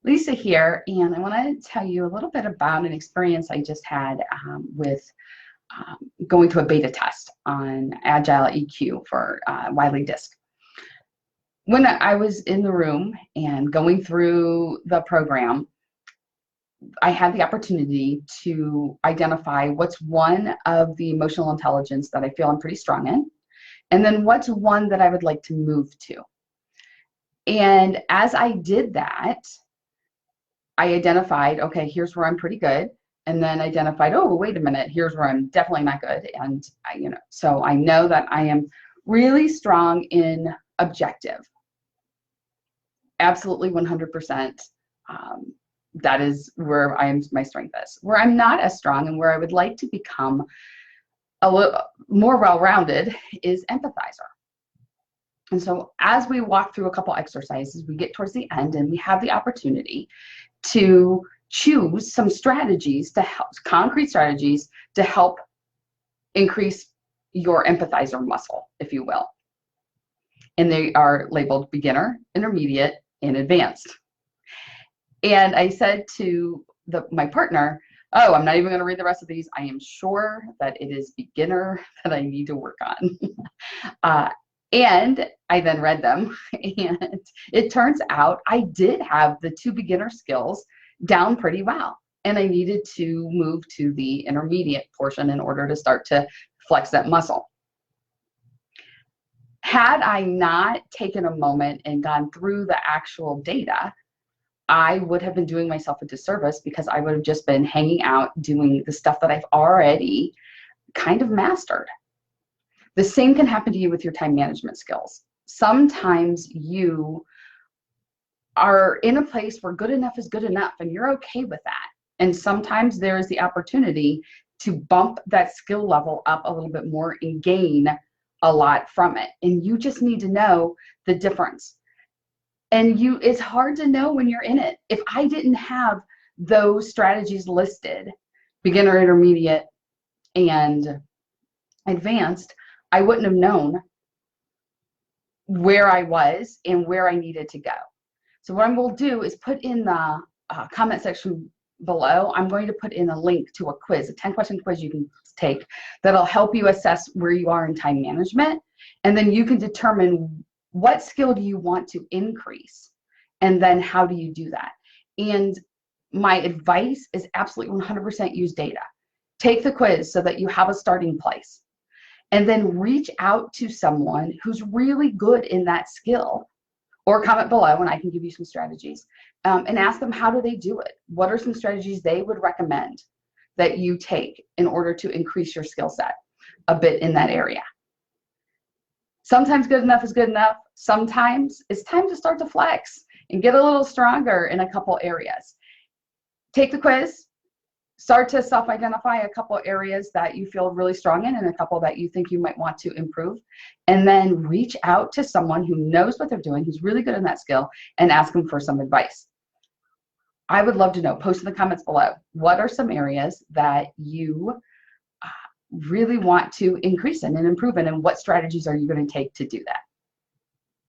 Lisa here, and I want to tell you a little bit about an experience I just had with going to a beta test on Agile EQ for Wiley Disc. When I was in the room and going through the program, I had the opportunity to identify what's one of the emotional intelligence that I feel I'm pretty strong in, and then what's one that I would like to move to. And as I did that, I identified, okay, here's where I'm pretty good, and then identified, oh, wait a minute, here's where I'm definitely not good. And so I know that I am really strong in objective, absolutely 100%. That is where my strength is. Where I'm not as strong and where I would like to become a little more well-rounded is empathizer. And so as we walk through a couple exercises, we get towards the end and we have the opportunity to choose some strategies to help, concrete strategies to help increase your empathizer muscle, if you will. And they are labeled beginner, intermediate, and advanced. And I said to my partner, oh, I'm not even going to read the rest of these. I am sure that it is beginner that I need to work on. And I then read them, and it turns out I did have the 2 beginner skills down pretty well. And I needed to move to the intermediate portion in order to start to flex that muscle. Had I not taken a moment and gone through the actual data, I would have been doing myself a disservice because I would have just been hanging out doing the stuff that I've already kind of mastered. The same can happen to you with your time management skills. Sometimes you are in a place where good enough is good enough and you're okay with that. And sometimes there is the opportunity to bump that skill level up a little bit more and gain a lot from it. And you just need to know the difference. And it's hard to know when you're in it. If I didn't have those strategies listed, beginner, intermediate, and advanced, I wouldn't have known where I was and where I needed to go. So what I'm going to do is put in the comment section below, I'm going to put in a link to a quiz, a 10-question quiz you can take that'll help you assess where you are in time management. And then you can determine what skill do you want to increase, and then how do you do that. And my advice is absolutely 100% use data. Take the quiz so that you have a starting place. And then reach out to someone who's really good in that skill, or comment below and I can give you some strategies, and ask them how do they do it. What are some strategies they would recommend that you take in order to increase your skill set a bit in that area. Sometimes good enough is good enough. Sometimes it's time to start to flex and get a little stronger in a couple areas. Take the quiz. Start to self-identify a couple areas that you feel really strong in and a couple that you think you might want to improve. And then reach out to someone who knows what they're doing, who's really good in that skill, and ask them for some advice. I would love to know. Post in the comments below. What are some areas that you really want to increase in and improve in, and what strategies are you going to take to do that?